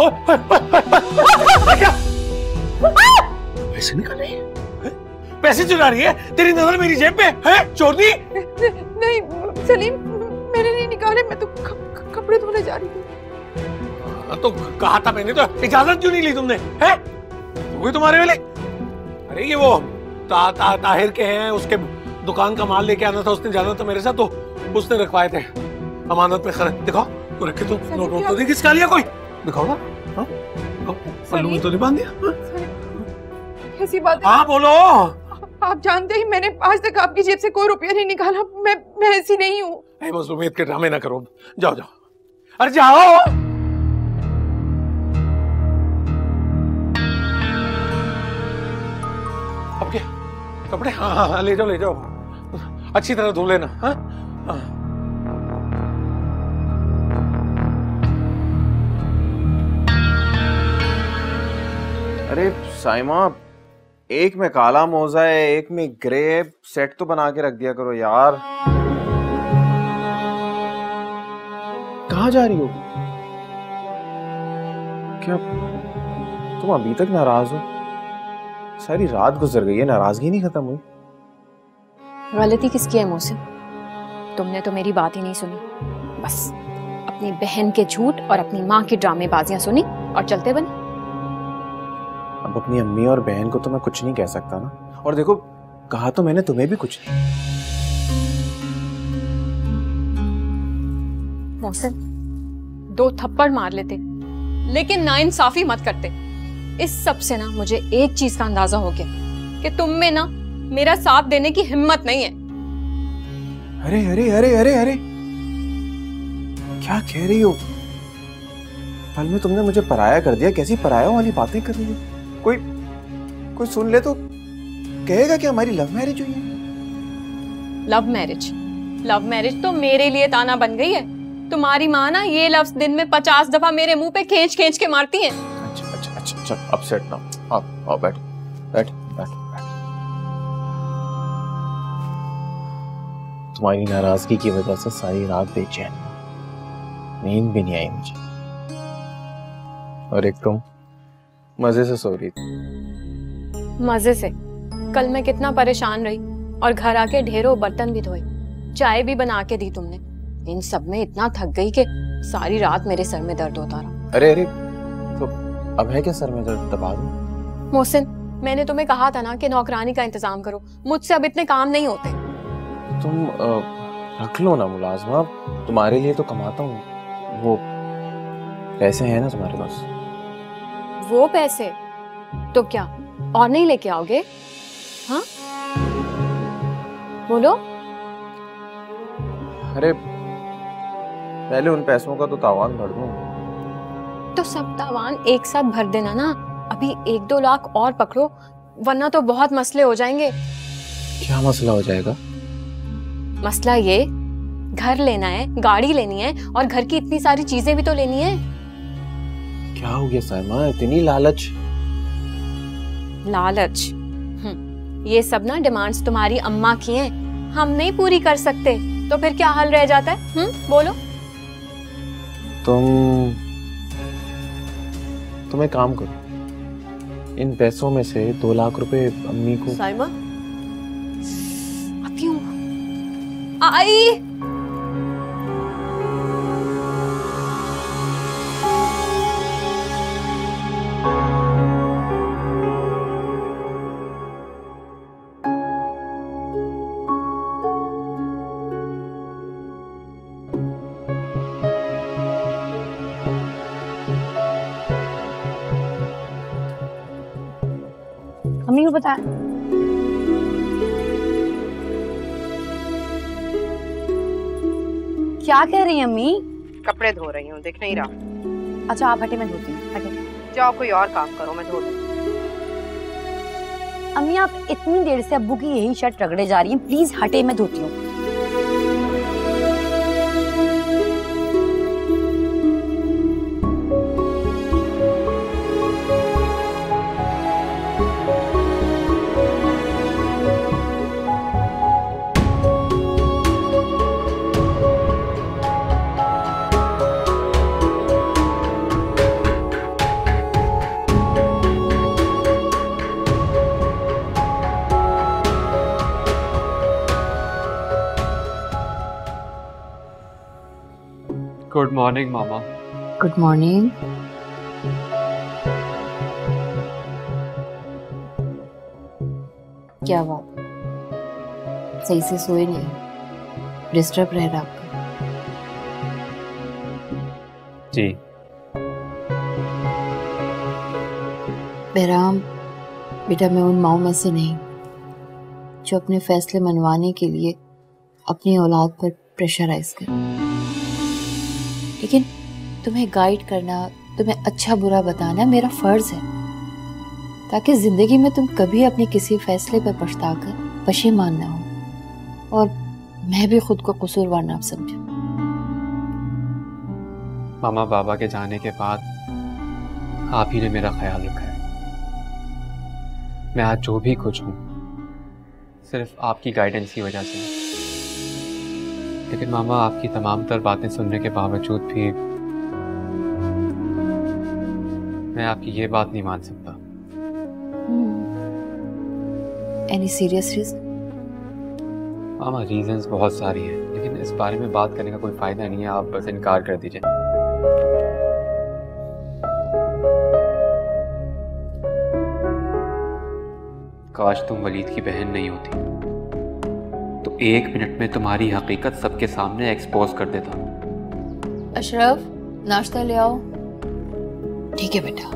क्या पैसे निकाल रही है? पैसे चुरा रही है? तेरी नजर मेरी जेब पे है? चोरनी? नहीं सलीम, मैंने नहीं निकाले, मैं तो कपड़े धोने जा रही थी। तो कहा था मैंने, तो इजाजत क्यों नहीं ली तुमने? है वही तुम्हारे वाले? अरे ये वो ताहिर के हैं, उसके दुकान का माल लेके आना था, उसने जाना था मेरे साथ, तो उसने रखवाए थे अमानत में। खरीद दिखाओ तो रखे, तो नोट तो नहीं किसका लिया कोई? दिखाओ ना। पल्लू में तो नहीं बांध दिया? कैसी बात है? हाँ बोलो। आप जानते ही मैंने आज तक आपकी जेब से कोई रुपया नहीं निकाला। मैं ऐसी नहीं हूँ। मजलूमियत के ड्रामे ना करो, जाओ जाओ, अरे जाओ। अब क्या कपड़े? हाँ हाँ ले जाओ ले जाओ, अच्छी तरह धो लेना। हाँ हाँ। अरे साइमा, एक में काला मोजा है, एक में ग्रे, सेट तो बना के रख दिया करो यार। कहाँ जा रही हो? क्या तुम अभी तक नाराज हो? सारी रात गुजर गई है, नाराजगी नहीं खत्म हुई। गलती किसकी है मुझसे? तुमने तो मेरी बात ही नहीं सुनी, बस अपनी बहन के झूठ और अपनी माँ की ड्रामेबाजियां सुनी और चलते बने। अब अपनी अम्मी और बहन को तो मैं कुछ नहीं कह सकता ना, और देखो कहा तो मैंने तुम्हें भी कुछ नहीं। मोहसिन, 2 थप्पड़ मार लेते, लेकिन नाइंसाफी मत करते। इस सब से ना मुझे एक चीज का अंदाजा हो गया कि तुम में ना मेरा साथ देने की हिम्मत नहीं है। अरे अरे अरे अरे अरे, क्या कह रही हो? पल में तुमने मुझे पराया कर दिया। कैसी पराया वाली बातें कर रही हो? कोई सुन ले तो कहेगा कि हमारी लव मैरिज हुई है। लव मैरिज तो मेरे लिए ताना बन गई है। तुम्हारी माँ ना ये लफ्ज दिन में 50 दफा मेरे मुंह पे खींच खींच के मारती है। अच्छा अपसेट ना, आओ बैठ बैठ बैठ बैठ। तुम्हारी नाराजगी की वजह से सारी रात बेचैन, नींद भी नहीं आई मुझे, और एक तुम मजे से सो रही थी। मजे से? कल मैं कितना परेशान रही और घर आके ढेरों बर्तन भी धोए, चाय भी बना के दी तुमने। इन सब में इतना थक गई कि सारी रात मेरे सर में दर्द होता रहा। अरे अरे, तो अब है क्या सर में दर्द? दबा दो। मोहसिन, मैंने तुम्हें कहा था ना कि नौकरानी का इंतजाम करो, मुझसे अब इतने काम नहीं होते। तुम रख लो ना मुलाजमा, तुम्हारे लिए तो कमाता हूँ। वो पैसे हैं ना तुम्हारे पास? वो पैसे तो क्या और नहीं लेके आओगे? हाँ बोलो। अरे पहले उन पैसों का तो तावान भर दूं। तो सब तावान एक साथ भर देना ना, अभी 1-2 लाख और पकड़ो, वरना तो बहुत मसले हो जाएंगे। क्या मसला हो जाएगा? मसला ये, घर लेना है, गाड़ी लेनी है और घर की इतनी सारी चीजें भी तो लेनी है। क्या हो गया साइमा, इतनी लालच? लालच? ये सब ना डिमांड्स तुम्हारी अम्मा की हैं, हम नहीं पूरी कर सकते, तो फिर क्या हल रह जाता है? बोलो। तुम एक काम करो, इन पैसों में से 2 लाख रुपए अम्मी को। साइमा, अब क्यों आई? अम्मी को बता। क्या कह रही है अम्मी? कपड़े धो रही हूँ, दिख नहीं रहा? अच्छा आप हटे, मैं धोती हूँ। हटे जाओ, कोई और काम करो, मैं धो लूँ। अम्मी आप इतनी देर से अब्बू की यही शर्ट रगड़े जा रही हैं, प्लीज हटे, मैं धोती हूँ। गुड मॉर्निंग मामा। Good morning. क्या बात, सही से सोए नहीं? डिस्टर्ब रह रहा आपका? जी। बहराम बेटा, मैं उन माओं में से नहीं जो अपने फैसले मनवाने के लिए अपनी औलाद पर प्रेशराइज कर, लेकिन तुम्हें गाइड करना, तुम्हें अच्छा बुरा बताना मेरा फर्ज है, ताकि जिंदगी में तुम कभी अपने किसी फैसले पर पछताकर पशेमान ना हो और मैं भी खुद को कसूरवार ना समझूं। मामा, बाबा के जाने के बाद आप ही ने मेरा ख्याल रखा है। मैं आज जो भी कुछ हूँ सिर्फ आपकी गाइडेंस की वजह से। लेकिन मामा, आपकी तमाम तर बातें सुनने के बावजूद भी मैं आपकी ये बात नहीं मान सकता। Any serious reason? मामा, रीजंस बहुत सारी हैं, लेकिन इस बारे में बात करने का कोई फायदा नहीं है। आप बस इनकार कर दीजिए। काश तुम वलीद की बहन नहीं होती तो 1 मिनट में तुम्हारी हकीकत सबके सामने एक्सपोज कर देता। अशरफ, नाश्ता ले आओ। ठीक है बेटा।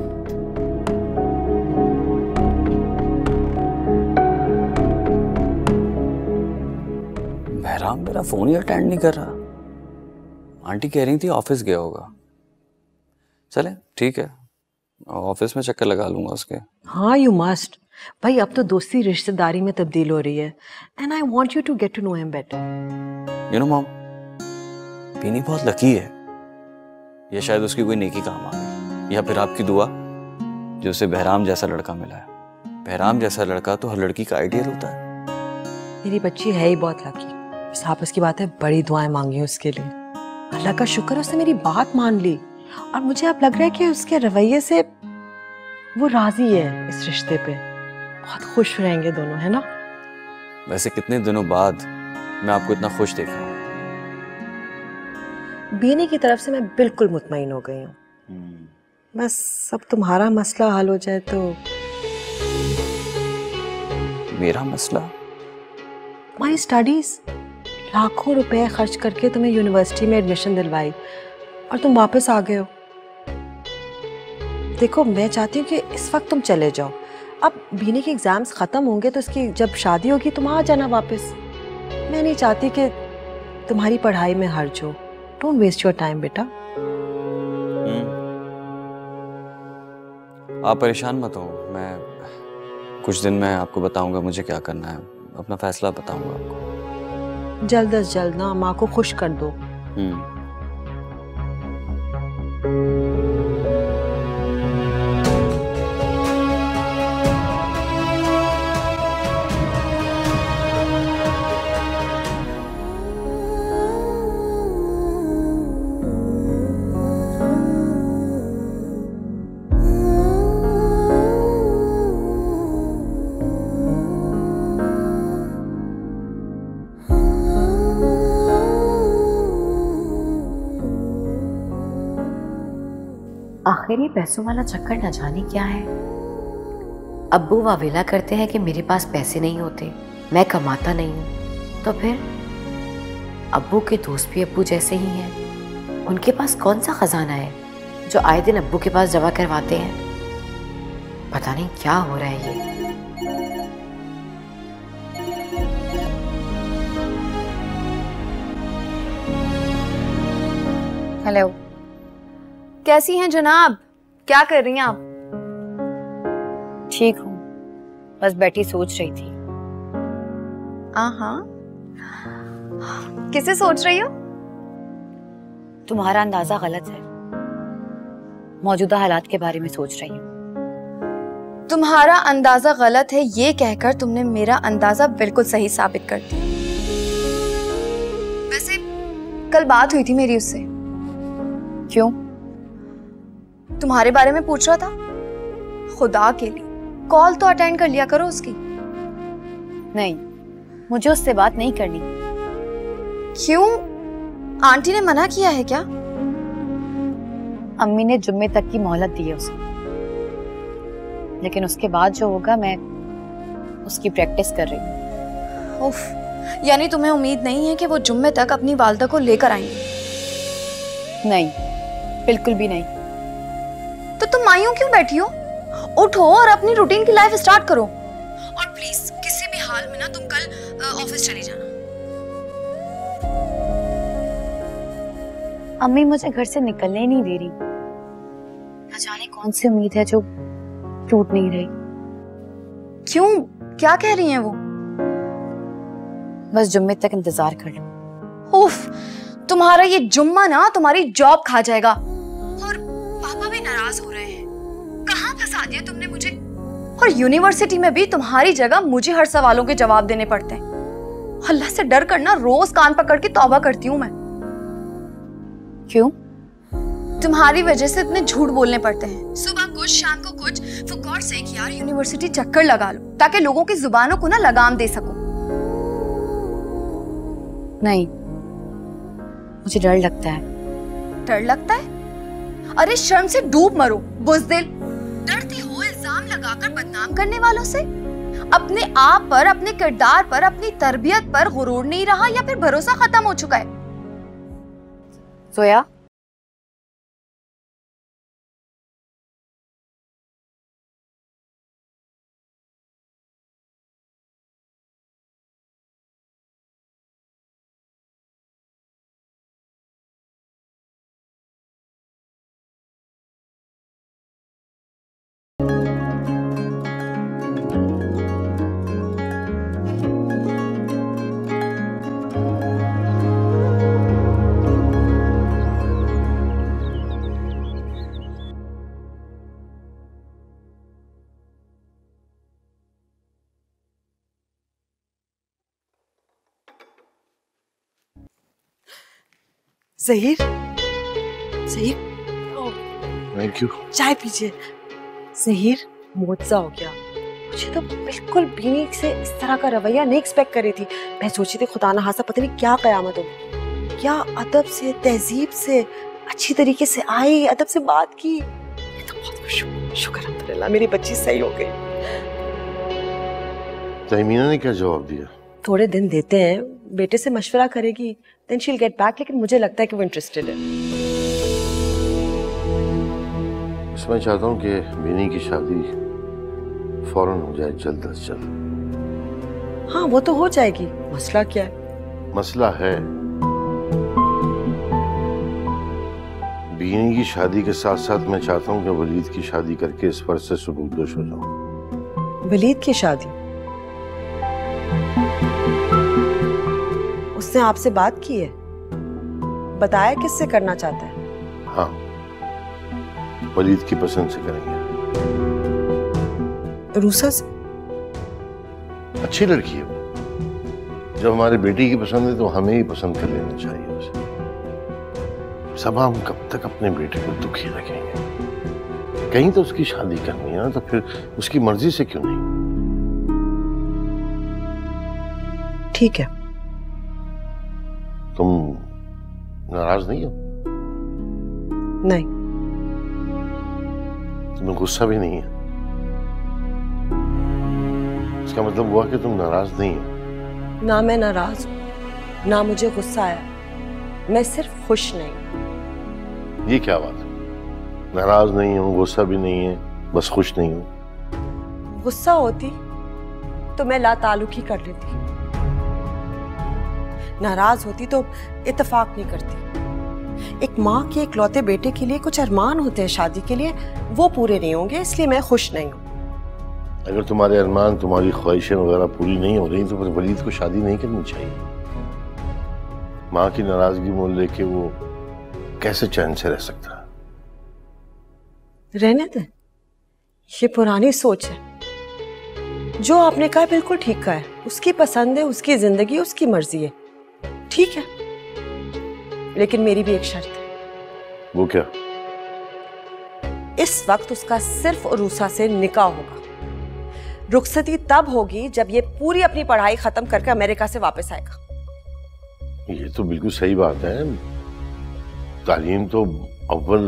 बहराम मेरा फोन ही अटेंड नहीं कर रहा। आंटी कह रही थी ऑफिस गया होगा। चले ठीक है, ऑफिस में चक्कर लगा लूंगा उसके। हाँ, यू मस्ट भाई, अब तो दोस्ती रिश्तेदारी में तब्दील हो रही है and I want you to get to know him better. You know mom, बीनी बहुत लकी है। ये शायद उसकी कोई नेकी काम आ गई, या फिर आपकी दुआ जो उसे बहराम जैसा लड़का मिला है। बहराम जैसा लड़का तो हर लड़की का आइडियल होता है। मेरी बच्ची है ही बहुत लकी। बस आपस की बात है, बड़ी दुआएं मांगी उसके लिए। अल्लाह का शुक्र, उसने मेरी बात मान ली और मुझे अब लग रहा है कि उसके रवैये से वो राजी है इस रिश्ते पे। बहुत खुश रहेंगे दोनों, है ना? वैसे कितने दिनों बाद मैं आपको इतना खुश देख रहा हूँ। बीनी की तरफ से मैं बिल्कुल मुतमईन हो गई हूँ। बस सब तुम्हारा मसला हल हो जाए तो। मेरा मसला? My studies. लाखों रुपए खर्च करके तुम्हें यूनिवर्सिटी में एडमिशन दिलवाई और तुम वापस आ गए हो। देखो, मैं चाहती हूँ कि इस वक्त तुम चले जाओ। अब बीनी के एग्जाम्स खत्म होंगे तो उसकी जब शादी होगी तुम आ जाना वापस। मैं नहीं चाहती कि तुम्हारी पढ़ाई में हर्ज हो। डोंट वेस्ट योर टाइम बेटा। आप परेशान मत हो, मैं कुछ दिन में आपको बताऊंगा मुझे क्या करना है। अपना फैसला बताऊंगा आपको। जल्द अज जल्द ना माँ को खुश कर दो। आखिर ये पैसों वाला चक्कर न जाने क्या है। अब्बू वावेला करते हैं कि मेरे पास पैसे नहीं होते, मैं कमाता नहीं हूँ, तो फिर अब्बू के दोस्त भी अब्बू जैसे ही हैं। उनके पास कौन सा खजाना है जो आए दिन अब्बू के पास जमा करवाते हैं। पता नहीं क्या हो रहा है ये। हेलो, कैसी हैं जनाब? क्या कर रही हैं आप? ठीक हूँ, बस बैठी सोच रही थी। हाँ, किसे सोच रही हो? तुम्हारा अंदाजा गलत है। मौजूदा हालात के बारे में सोच रही हूँ। तुम्हारा अंदाजा गलत है ये कहकर तुमने मेरा अंदाजा बिल्कुल सही साबित कर दिया। वैसे कल बात हुई थी मेरी उससे। क्यों? तुम्हारे बारे में पूछ रहा था। खुदा के लिए कॉल तो अटेंड कर लिया करो उसकी। नहीं, मुझे उससे बात नहीं करनी। क्यों? आंटी ने मना किया है क्या? अम्मी ने जुम्मे तक की मोहलत दी है उसे, लेकिन उसके बाद जो होगा मैं उसकी प्रैक्टिस कर रही हूँ। उफ, यानी तुम्हें उम्मीद नहीं है कि वो जुम्मे तक अपनी वालदा को लेकर आएंगे? नहीं, बिल्कुल भी नहीं। तो तुम मायूं क्यों बैठी हो? उठो और अपनी रूटीन की लाइफ स्टार्ट करो। और प्लीज किसी भी हाल में ना तुम कल ऑफिस चली जाना। अम्मी मुझे घर से निकलने ही नहीं दे रही। न जाने कौन सी उम्मीद है जो टूट नहीं रही। क्यों, क्या कह रही हैं वो? बस जुम्मे तक इंतजार कर लो। उफ, तुम्हारा ये जुम्मा ना तुम्हारी जॉब खा जाएगा। और पापा भी नाराज हो रहे हैं। कहाँ फंसा दिया तुमने मुझे? और यूनिवर्सिटी में भी तुम्हारी जगह मुझे हर सवालों के जवाब देने पड़ते हैं। अल्लाह से डर कर ना रोज कान पकड़ के तौबा करती हूँ मैं। क्यों? तुम्हारी वजह से इतने झूठ बोलने पड़ते हैं। सुबह कुछ, शाम को कुछ। फॉर गॉड सेक यार, यूनिवर्सिटी चक्कर लगा लो ताकि लोगों की जुबानों को ना लगाम दे सको। नहीं, मुझे डर लगता है। डर लगता है? अरे शर्म से डूब मरो बुज़दिल। डरती हो इल्जाम लगाकर बदनाम करने वालों से? अपने आप पर, अपने किरदार पर, अपनी तरबियत पर गुरूर नहीं रहा या फिर भरोसा खत्म हो चुका है? सोया, ज़हीर, ज़हीर, थैंक यू। चाय पीजिए। ज़हीर, मुआवजा हो गया। मुझे तो बिल्कुल बीनी से इस तरह का रवैया नहीं एक्सपेक्ट करी थी। मैं सोची थी खुदा ना खास्ता पता नहीं क्या कयामत होगी। क्या अदब से, तहजीब से, अच्छी तरीके से आई, अदब से बात की। मैं तो बहुत खुश हूँ। शुक्र अल्हम्दुलिल्लाह मेरी बच्ची सही हो गई। तहमीना ने क्या जवाब दिया? थोड़े दिन देते हैं, बेटे से मशवरा करेगी, then she will get back. लेकिन मुझे लगता है कि वो इंटरेस्टेड है। मैं चाहता हूँ कि बीनी की शादी फौरन हो जाए, जल्द से जल्द। हाँ, वो तो हो जाएगी। मसला क्या है? मसला है बीनी की शादी के साथ साथ मैं चाहता हूँ कि वलीद की शादी करके इस फर्ज से सुबूकदोश हो जाऊं। वलीद की शादी? उसने आपसे बात की है? बताया किससे करना चाहता है? हाँ, वलीद की पसंद से करेंगे। रूसा से? अच्छी लड़की है वो। जब हमारे बेटी की पसंद है तो हमें ही पसंद कर लेना चाहिए उसे। सब हम कब तक अपने बेटे को दुखी रखेंगे? कहीं तो उसकी शादी करनी है ना, तो फिर उसकी मर्जी से क्यों नहीं? ठीक है। तुम नाराज नहीं हो? नहीं। तुम्हें गुस्सा भी नहीं है? इसका मतलब हुआ कि तुम नाराज नहीं हो। ना मैं नाराज हूं, ना मुझे गुस्सा आया। मैं सिर्फ खुश नहीं। ये क्या बात है? नाराज नहीं हूं, गुस्सा भी नहीं है, बस खुश नहीं हूं। गुस्सा होती तो मैं लाताल्लुकी कर लेती। नाराज होती तो इत्तेफाक नहीं करती। एक माँ के इकलौते बेटे के लिए कुछ अरमान होते हैं शादी के लिए, वो पूरे नहीं होंगे, इसलिए मैं खुश नहीं हूँ। अगर तुम्हारे अरमान, तुम्हारी ख्वाहिशें वगैरह पूरी नहीं हो रही तो फिर वलीद को शादी नहीं करनी चाहिए। माँ की नाराजगी मोल लेके वो कैसे चैन से रह सकता है? रहने दे, ये पुरानी सोच है। जो आपने कहा बिल्कुल ठीक कहा है। उसकी पसंद है, उसकी जिंदगी, उसकी मर्जी है, ठीक है। लेकिन मेरी भी एक शर्त है। वो क्या? इस वक्त उसका सिर्फ उरूसा से निकाह होगा। रुखसती तब होगी जब ये पूरी अपनी पढ़ाई खत्म करके अमेरिका से वापस आएगा। ये तो बिल्कुल सही बात है, तालीम तो अव्वल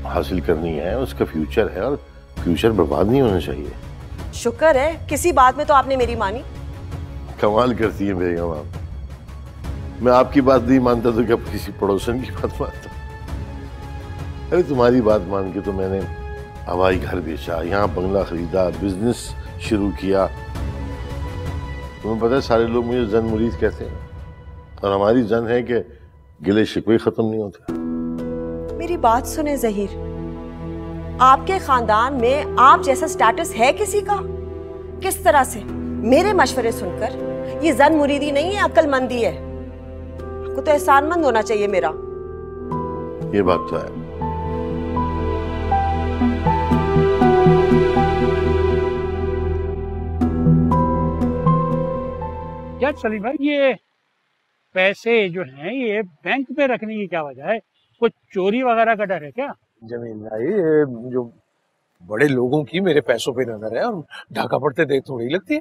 हासिल करनी है, उसका फ्यूचर है और फ्यूचर बर्बाद नहीं होना चाहिए। शुक्र है किसी बात में तो आपने मेरी मानी। कमाल करती है बेगम आप। मैं आपकी बात नहीं मानता तो क्या किसी पड़ोसन की बात मानता? अरे तुम्हारी बात मान के तो मैंने हवाई घर बेचा, यहाँ बंगला खरीदा, बिजनेस शुरू किया। तुम्हें पता है सारे लोग मुझे जन मुरीद कहते हैं और हमारी जन है कि गिले शिकवे खत्म नहीं होते। मेरी बात सुने जहीर, आपके खानदान में आप जैसा स्टेटस है किसी का? किस तरह से? मेरे मशवरे सुनकर ये जन मुरीदी नहीं है, अक्लमंदी है। आपको तो एहसानमंद होना चाहिए मेरा। ये बात तो है। क्या सलीम भाई, ये पैसे जो हैं ये बैंक में रखने की क्या वजह है? कुछ चोरी वगैरह का डर है क्या? जमीन भाई, ये जो बड़े लोगों की मेरे पैसों पे नजर है और ढाका पड़ते देख थोड़ी लगती है।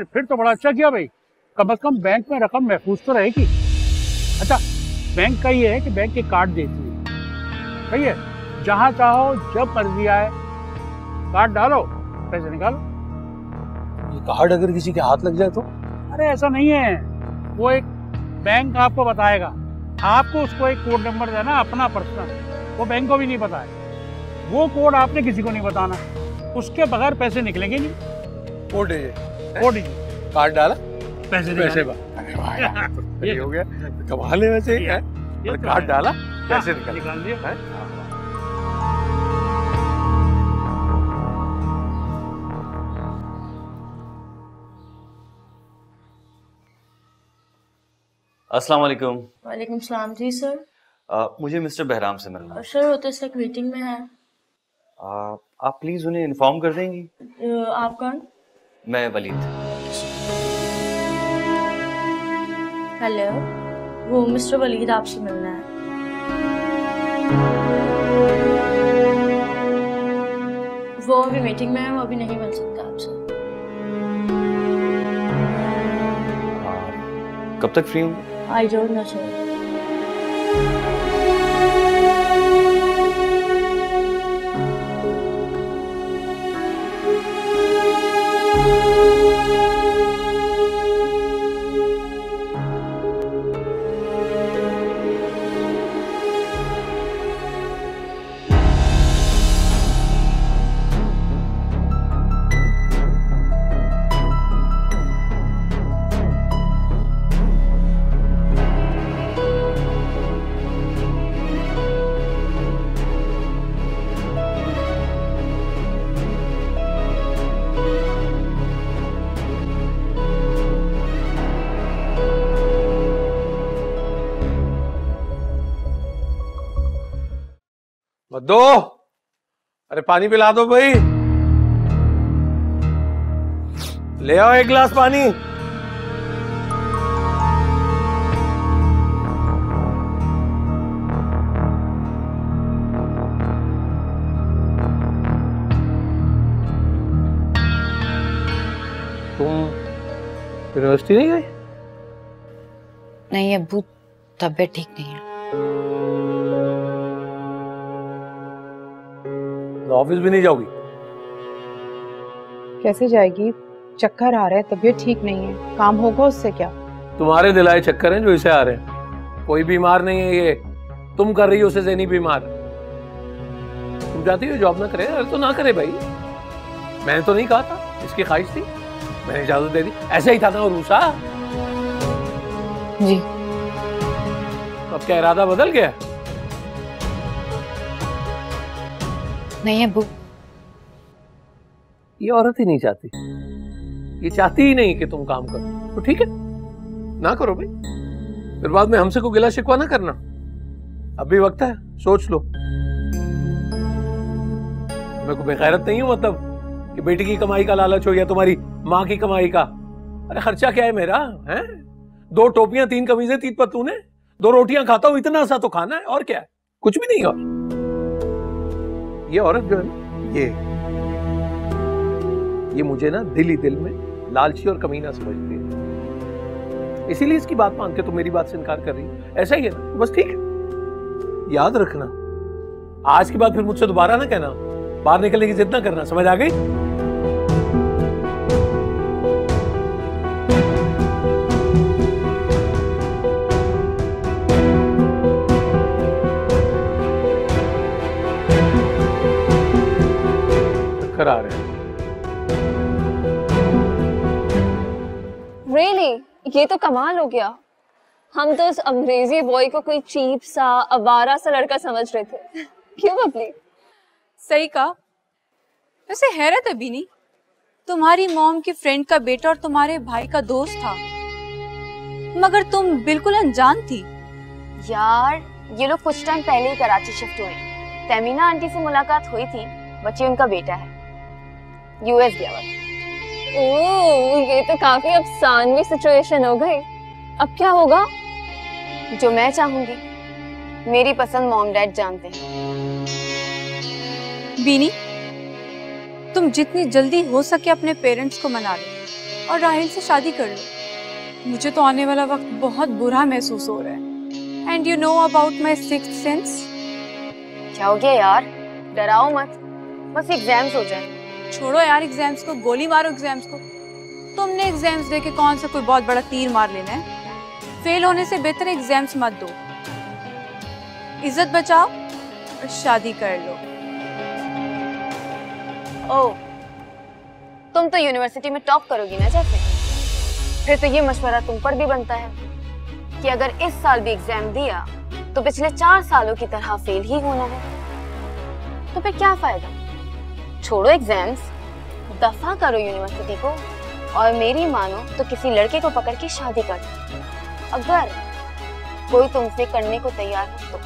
फिर तो बड़ा अच्छा किया भाई, कम से कम बैंक में रकम महफूज तो रहेगी। अच्छा, बैंक का ये है कि बैंक के कार्ड देती है, सही है, जहाँ चाहो जब मर्जी आए कार्ड डालो पैसे निकालो। ये कार्ड अगर किसी के हाथ लग जाए तो? अरे ऐसा नहीं है, वो एक बैंक आपको बताएगा, आपको उसको एक कोड नंबर देना अपना पर्सनल, वो बैंक को भी नहीं पता है, वो कोड आपने किसी को नहीं बताना, उसके बगैर पैसे निकलेंगे नहीं। कोड दीजिए, कार्ड डाला पैसे अरे वाह यार, ये हो गया, कमाल है वैसे ही है। कार्ड डाला पैसे निकाल दिए। अस्सलाम वालेकुम। वालेकुम सलाम जी सर। मुझे मिस्टर बहराम से मिलना है। सर वो तो इस वक्त मीटिंग में है। आप प्लीज उन्हें इन्फॉर्म कर देंगी। आप कौन? मैं वलीद। हेलो, वो मिस्टर वलीद आपसे मिलना है। वो अभी मीटिंग में है, वो अभी नहीं मिल सकता आपसे। कब तक फ्री होंगे? I don't know sir. दो, अरे पानी पिला दो भाई, ले आओ एक गिलास पानी। तुम यूनिवर्सिटी नहीं गई? नहीं अब्बू, तबीयत ठीक नहीं है। ऑफिस भी नहीं जाओगी? कैसे जाएगी? चक्कर आ रहे हैं, तबीयत ठीक नहीं है, काम होगा उससे क्या? तुम्हारे दिलाए चक्कर हैं जो इसे आ रहे हैं, कोई बीमार नहीं है ये, तुम कर रही हो उसे ज़हनी बीमार। तुम चाहती हो जॉब ना करे? अरे तो ना करे भाई, मैंने तो नहीं कहा था, इसकी ख्वाहिश थी, मैंने इजाजत दे दी, ऐसे ही था ना रूसा जी। अब क्या इरादा बदल गया? नहीं अब्बू, ये औरत ही नहीं चाहती, ये चाहती ही नहीं कि तुम काम करो, तो ठीक है ना करो भाई, फिर बाद में हमसे को गिला शिकवा ना करना। अभी वक्त है, सोच लो। मैं को बेगैरत नहीं हूं मतलब कि बेटी की कमाई का लालच हो या तुम्हारी माँ की कमाई का। अरे खर्चा क्या है मेरा, है 2 टोपियां 3 कमीजें 3 पतलूने, 2 रोटियां खाता हूं, इतना सा तो खाना है, और क्या है, कुछ भी नहीं। और ये औरत जो है ना, ये मुझे ना दिल ही दिल में लालची और कमीना समझती है, इसीलिए इसकी बात मान के तुम मेरी बात से इनकार कर रही हो। ऐसा ही है ना, बस ठीक है, याद रखना, आज के बाद फिर मुझसे दोबारा ना कहना, बाहर निकलने की जिद ना करना, समझ आ गई? चक्कर आ रहे हैं। Really? ये तो कमाल हो गया। हम तो उस अंग्रेजी बॉय को कोई चीप सा आवारा सा लड़का समझ रहे थे। क्यों बबली? सही कहा। वैसे हैरत है बीनी, तुम्हारी मॉम की फ्रेंड का बेटा और तुम्हारे भाई का दोस्त था, मगर तुम बिल्कुल अनजान थी। यार ये लोग कुछ टाइम पहले ही कराची शिफ्ट हुए। तमीना आंटी से मुलाकात हुई थी, बच्ची उनका बेटा है, यूएस गया हुआ। ओह, ये तो काफी अफसानवी सिचुएशन हो गई। अब क्या होगा? जो मैं चाहूंगी, मेरी पसंद मॉम डैड जानते हैं। बीनी, तुम जितनी जल्दी हो सके अपने पेरेंट्स को मना लो और राहिल से शादी कर लो। मुझे तो आने वाला वक्त बहुत बुरा महसूस हो रहा है। And you know about my sixth sense. क्या हो गया यार? डराओ मत, बस एग्जाम्स हो जाए। छोड़ो यार एग्जाम्स को, गोली मारो एग्जाम्स को। तुमने एग्जाम्स दे के कौन सा कोई बहुत बड़ा तीर मार लेना है? फेल होने से बेहतर एग्जाम्स मत दो, इज्जत बचाओ और शादी कर लो। ओह, तुम तो यूनिवर्सिटी में टॉप करोगी ना जैसे, फिर तो ये मशवरा तुम पर भी बनता है कि अगर इस साल भी एग्जाम दिया तो पिछले 4 सालों की तरह फेल ही होना है। तो फिर क्या फायदा? छोड़ो एग्जाम्स, दफा करो यूनिवर्सिटी को और मेरी मानो तो किसी लड़के को पकड़ के शादी कर दो, अगर कोई तुमसे करने को तैयार हो तो।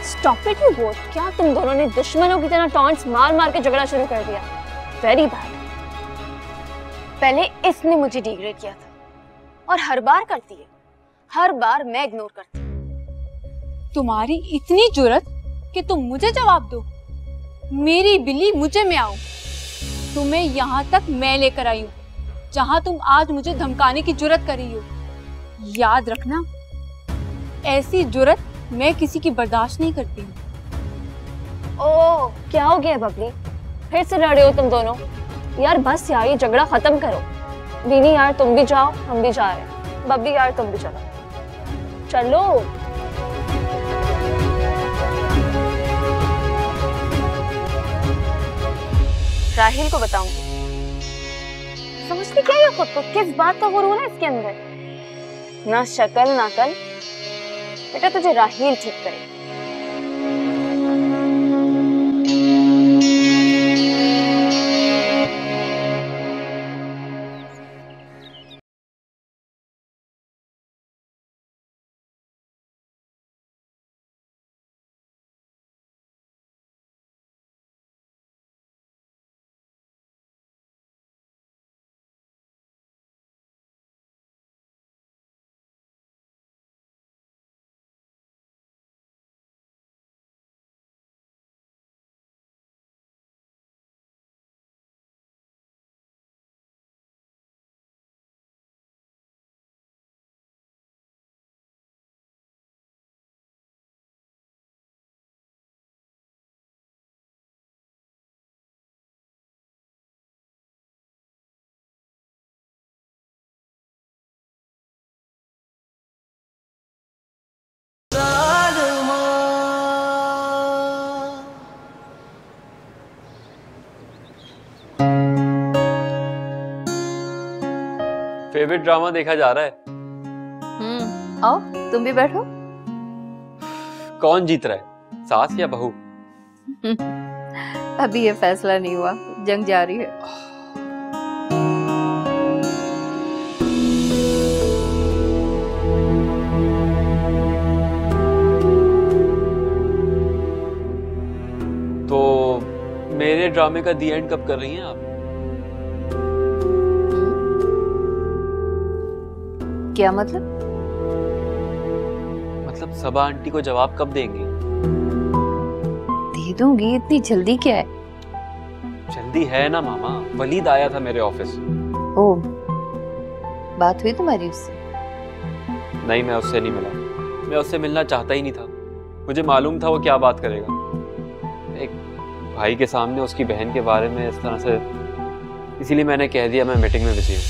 Stop it you both! क्या तुम दोनों ने दुश्मनों की तरह टॉन्ट्स मार मार के झगड़ा शुरू कर दिया? Very bad. पहले इसने मुझे डिग्रेड किया था और हर बार करती है, हर बार मैं इग्नोर करती हूँ। तुम्हारी इतनी जुर्रत कि तुम मुझे जवाब दो? मेरी बिल्ली मुझे में आओ। तुम्हें यहाँ तक मैं लेकर आई हूँ जहाँ तुम आज मुझे धमकाने की जुर्रत कर रही हो। याद रखना, ऐसी जुर्रत मैं किसी की बर्दाश्त नहीं करती हूँ। ओह, क्या हो गया बबली? फिर से लड़ रहे हो तुम दोनों? यार बस यार, ये झगड़ा खत्म करो। बीनी यार तुम भी जाओ, हम भी जा रहे हैं। बबली यार तुम भी चलो। चलो। राहिल को बताऊंगी। समझती क्या ये खुद को? किस बात का गुरूर है इसके अंदर? ना शक्ल ना कल। बेटा तुझे राहिल ठीक करे। फेवरेट ड्रामा देखा जा रहा है। आओ तुम भी बैठो। कौन जीत रहा है, सास या बहू? अभी ये फैसला नहीं हुआ, जंग जारी है। तो मेरे ड्रामे का दी एंड कब कर रही हैं आप? क्या मतलब? मतलब सबा आंटी को जवाब कब देंगे? दे दूंगी, इतनी जल्दी क्या है? जल्दी है ना मामा, वलीद आया था मेरे ऑफिस। ओह, बात हुई तुम्हारी उससे? नहीं, मैं उससे नहीं मिला। मैं उससे मिलना चाहता ही नहीं था। मुझे मालूम था वो क्या बात करेगा। एक भाई के सामने उसकी बहन के बारे में इस तरह से, इसीलिए मैंने कह दिया मैं मीटिंग में बिजी हूँ।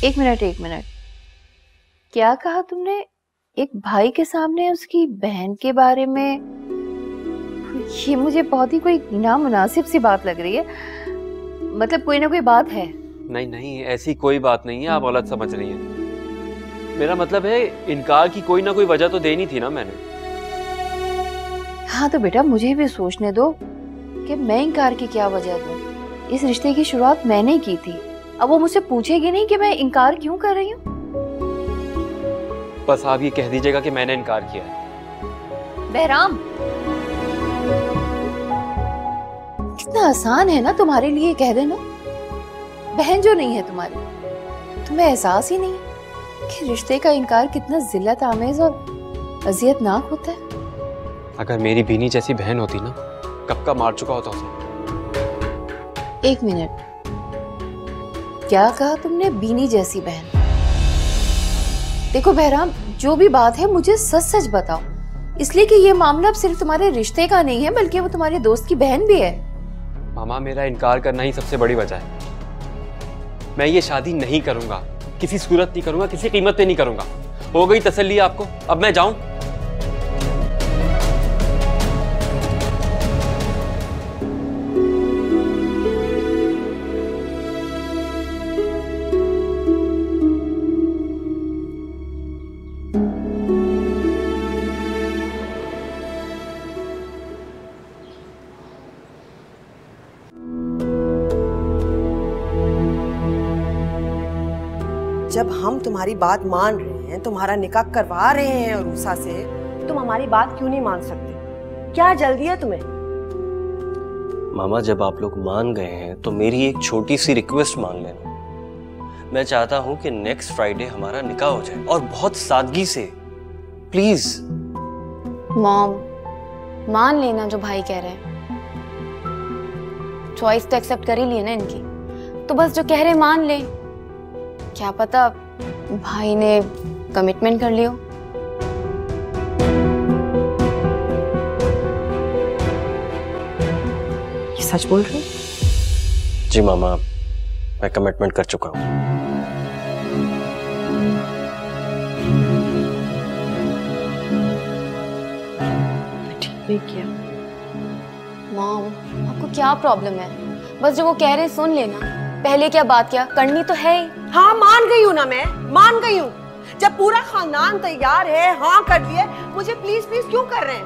एक मिनट, क्या कहा तुमने? एक भाई के सामने उसकी बहन के बारे में? ये मुझे बहुत ही कोई नामुनासिब सी बात लग रही है। मतलब कोई ना कोई बात है। नहीं नहीं, ऐसी कोई बात नहीं है, आप गलत समझ रही हैं। मेरा मतलब है इनकार की कोई ना कोई वजह तो देनी थी ना मैंने। हाँ तो बेटा मुझे भी सोचने दो कि मैं इनकार की क्या वजह दूं। इस रिश्ते की शुरुआत मैंने की थी, अब वो मुझसे पूछेगी नहीं कि मैं इनकार क्यों कर रही हूँ। बस आप ये कह दीजिएगा कि मैंने इनकार किया है। बहराम, कितना आसान है ना तुम्हारे लिए कह देना। बहन जो नहीं है तुम्हारी, तुम्हें एहसास ही नहीं है कि रिश्ते का इनकार कितना जिल्लत आमेज और अजियतनाक होता है। अगर मेरी बीनी जैसी बहन होती ना, कब का मार चुका होता उसे। एक मिनट, क्या कहा तुमने? बीनी जैसी बहन? देखो बहराम, जो भी बात है मुझे सच सच बताओ, इसलिए कि ये मामला अब सिर्फ तुम्हारे रिश्ते का नहीं है बल्कि वो तुम्हारे दोस्त की बहन भी है। मामा, मेरा इनकार करना ही सबसे बड़ी वजह है। मैं ये शादी नहीं करूंगा, किसी सूरत नहीं करूंगा, किसी कीमत पे नहीं करूंगा। हो गई तसल्ली आपको? अब मैं जाऊं? जब हम तुम्हारी बात मान रहे हैं, तुम्हारा निकाह करवा रहे हैं और उषा से, तुम हमारी बात क्यों नहीं मान सकते? क्या जल्दी है तुम्हें? मामा, जब आप लोग मान गए हैं तो मेरी एक छोटी सी रिक्वेस्ट मान लेना। मैं चाहता हूं कि नेक्स्ट फ्राइडे हमारा निकाह हो जाए और बहुत सादगी से, प्लीज। मॉम, मान लेना जो भाई कह रहे हैं। चॉइस तो एक्सेप्ट कर ही ली है ना इनकी, तो बस जो कह रहे मान ले। क्या पता भाई ने कमिटमेंट कर लियो। ये सच बोल रहे? जी मामा, मैं कमिटमेंट कर चुका हूँ। ठीक नहीं किया। मॉम, आपको क्या प्रॉब्लम है? बस जो वो कह रहे हैं सुन लेना। पहले क्या बात क्या करनी तो है ही। हाँ मान गई हूँ ना, मैं मान गई हूँ। जब पूरा खानदान तैयार है, हाँ कर लिए, मुझे प्लीज प्लीज क्यों कर रहे हैं?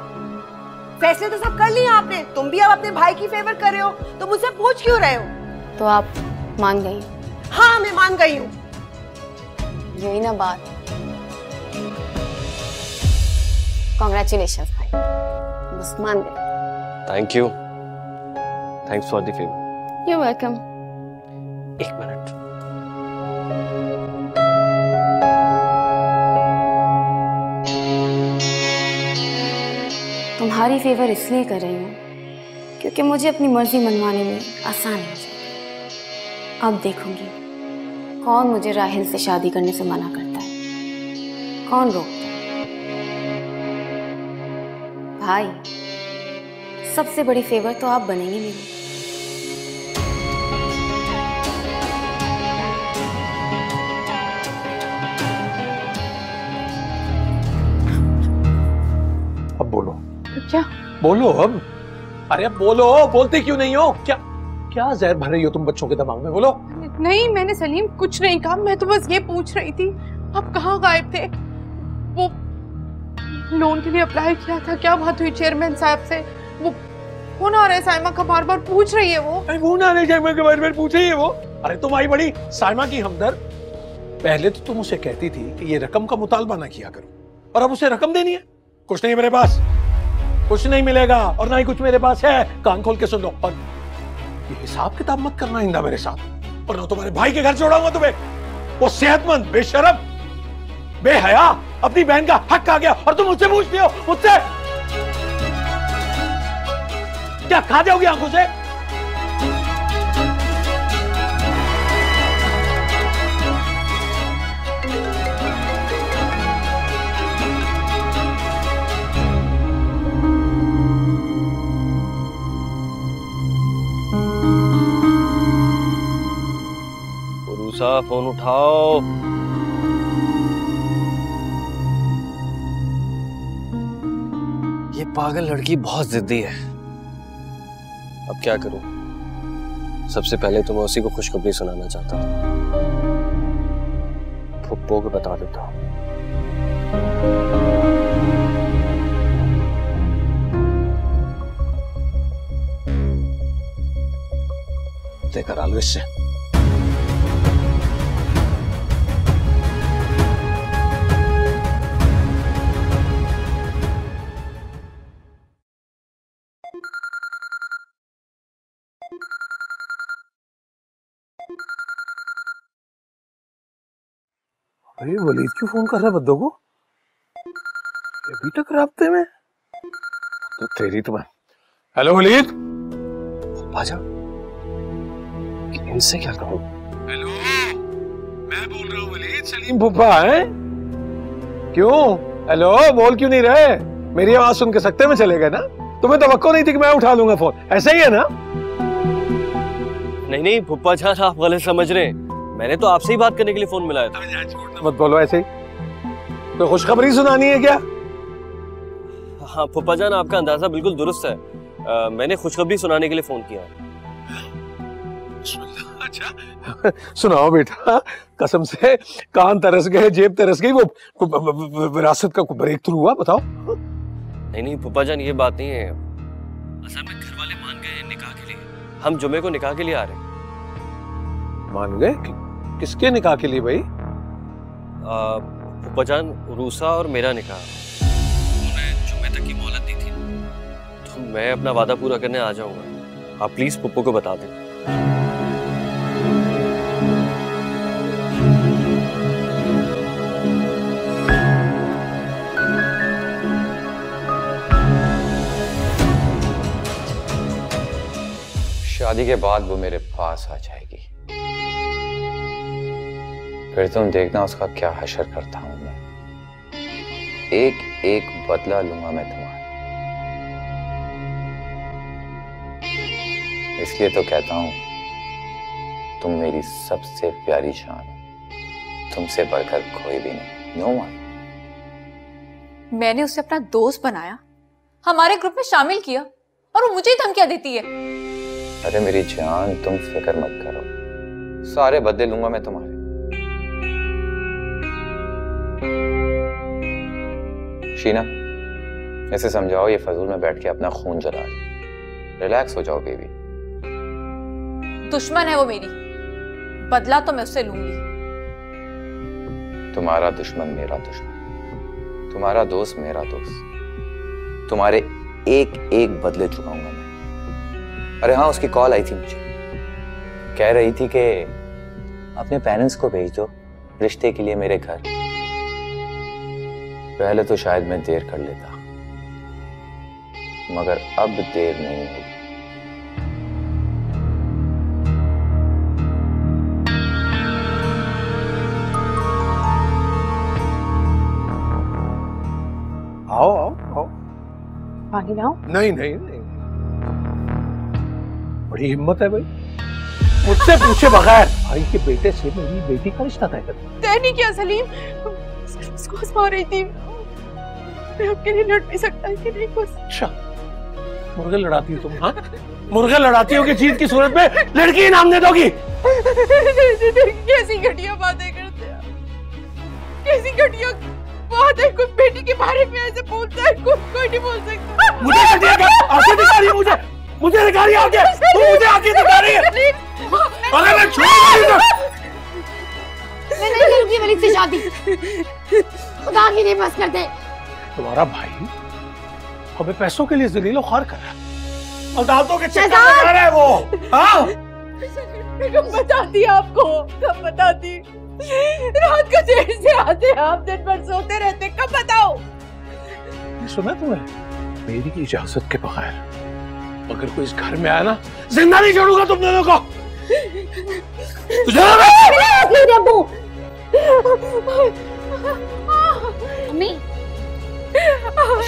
फैसले तो सब कर लिए आपने, तुम भी अब अपने भाई की फेवर कर रहे हो, तो मुझसे पूछ क्यों रहे हो? तो आप मान गई? हाँ मैं मान गई हूँ। यही ना बात। कॉन्ग्रेचुलेशंस भाई, बस मान गए। Thank you, thanks for the favour. You welcome. एक मिनट। तुम्हारी फेवर इसलिए कर रही हूँ क्योंकि मुझे अपनी मर्जी मनवाने में आसानी हो जाए। अब देखूंगी कौन मुझे राहिल से शादी करने से मना करता है, कौन रोकता है। भाई, सबसे बड़ी फेवर तो आप बनेंगे मेरी। अब बोलो। क्या? बोलो अब। अरे अब बोलो, बोलते क्यों नहीं हो? क्या क्या जहर भर रही हो तुम बच्चों के दिमाग में? बोलो। नहीं मैंने सलीम कुछ नहीं कहा, मैं तो बस ये पूछ रही थी आप कहाँ गायब थे? वो लोन के लिए अप्लाई किया था, क्या बात हुई चेयरमैन साहब से? वो फोन आ रहा है साइमा का, बार बार पूछ रही है वो। फोन आ रहा है साइमा के, बार बार पूछ रही है वो। अरे तुम आई बड़ी साइमा की हमदर्द। पहले तो तुम उसे कहती थी कि ये रकम का मुतालबा ना किया करो, और अब उसे रकम देनी है। कुछ नहीं मेरे पास, कुछ नहीं मिलेगा, और ना ही कुछ मेरे पास है। कान खोल के सुन लो, और ये हिसाब किताब मत करना इंदा मेरे साथ, वरना तुम्हारे भाई के घर छोड़ाऊंगा तुम्हें। वो सेहतमंद, बेशरम, बेहया अपनी बहन का हक आ गया, और तुम मुझसे पूछती हो? मुझसे क्या खा जाओगी आंखों से? रूसा फोन उठाओ। ये पागल लड़की बहुत जिद्दी है। अब क्या करूं? सबसे पहले तो मैं उसी को खुशखबरी सुनाना चाहता था। फुप्पो को बता देता हूं। करा लो इससे। अरे वलीद क्यों फोन कर रहा है बद्दो को? अभी तक राब्ते में तो तेरी तो मैं। हेलो वलीद। भाजा इनसे क्या कहूं? हेलो, मैं बोल रहा हूँ वलीद, सलीम फुप्पा है। क्यों? हेलो, बोल क्यों नहीं रहे? मेरी आवाज सुन के सकते में चले गए ना? तुम्हें तवक्को नहीं थी कि मैं उठा लूंगा फोन, ऐसा ही है ना? नहीं नहीं फुप्पा जान, आप गलत समझ रहे हैं। मैंने तो आपसे ही बात करने के लिए फोन मिलाया था। मत बोलो ऐसे ही। तो खुशखबरी सुनानी है क्या? हाँ फुप्पा जान, आपका अंदाजा बिल्कुल दुरुस्त है। मैंने खुशखबरी सुनाने के लिए फोन किया है। अच्छा सुनाओ बेटा, कसम से कान तरस गए, जेब तरस गई। वो विरासत का ब्रेक थ्रू हुआ, बताओ। नहीं फुप्पा जान, ये बात नहीं है। असल में घर वाले मान गए हैं निकाह के लिए। हम जुमे को निकाह के लिए आ रहे हैं। मान गए? किसके निकाह के लिए भाई? फुप्पा जान, रूसा और मेरा निकाह। उन्होंने जुमे तक की मोहलत दी थी, तो मैं अपना वादा पूरा करने आ जाऊंगा। आप प्लीज पुप्पो को बता दें। शादी के बाद वो मेरे पास आ जाएगी, फिर तुम देखना उसका क्या हशर करता हूं मैं। एक एक बदला लूंगा मैं तुम्हारा। इसलिए तो कहता हूं, तुम मेरी सबसे प्यारी जान, तुमसे बढ़कर कोई भी नहीं। No one. मैंने उसे अपना दोस्त बनाया, हमारे ग्रुप में शामिल किया, और वो मुझे ही धमकियां देती है। अरे मेरी जान, तुम फिक्र मत करो, सारे बदले लूंगा मैं तुम्हारे। शीना, ऐसे समझाओ ये फजूल में बैठ के अपना खून जला रही। रिलैक्स हो जाओ बेबी। दुश्मन है वो मेरी, बदला तो मैं उससे लूंगी। तुम्हारा दुश्मन मेरा दुश्मन, तुम्हारा दोस्त मेरा दोस्त। तुम्हारे एक एक बदले चुकाऊंगा मैं। अरे हाँ, उसकी कॉल आई थी मुझे, कह रही थी कि अपने पेरेंट्स को भेज दो रिश्ते के लिए मेरे घर। पहले तो शायद मैं देर कर लेता, मगर अब देर नहीं होगी। आओ आओ आओ। पानी लाओ? नहीं नहीं नहीं, बड़ी हिम्मत है भाई, मुझसे पूछे बगैर भाई के बेटे से मेरी बेटी का रिश्ता तय कर। तय नहीं किया सलीम, उसको आजमा रही थी। मैं आपके लिए लड़ नहीं सकता कि नहीं कुछ। अच्छा, मुर्गे लड़ाती हो तुम? हाँ, मुर्गे लड़ाती हो कि जीत की सूरत में लड़की इनाम दे दोगी? कैसी घटिया बातें करते हैं, कैसी घटिया बात है। कोई बेटी के बारे में ऐसे बोलता है, कोई नहीं बोल सकता। मुझे आंखें दिखा रही है, मुझे दिखा रही है आंखें, तू मुझे आंखें दिखा रही है। अगर मैं छोड़ तो मैं नहीं करूंगी वलीद से शादी, खुदा की नहीं बस कर दे। तुम्हारा भाई हमें पैसों के लिए जलीलो ख्वार कर रहा है, अदालतों के चक्कर लगा रहा है वो। हाँ, कब बताती आपको, कब बताती? रात को देर से आते आप, दिन भर सोते रहते, कब बताओ? सुना तुम्हें, मेरी की इजाजत के बगैर अगर कोई इस घर में आया ना, जिंदा नहीं छोड़ूंगा तुम दोनों को। मम्मी,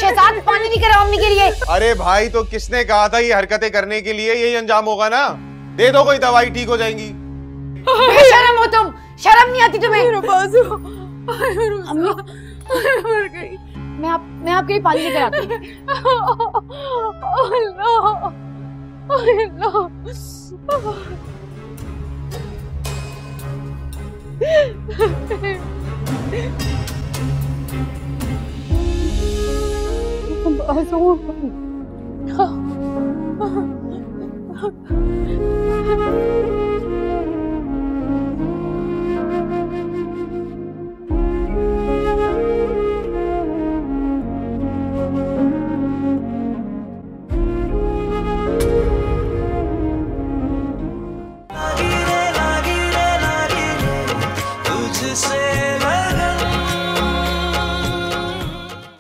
शहजाद पानी नहीं करा मम्मी के लिए। अरे भाई, तो किसने कहा था ये हरकतें करने के लिए? यही अंजाम होगा ना। दे दो कोई दवाई, ठीक हो जाएंगी। बेशरम हो तुम, शर्म नहीं आती तुम्हें? अम्मी मर गई। मैं आपके लिए पानी लेकर आती हूँ।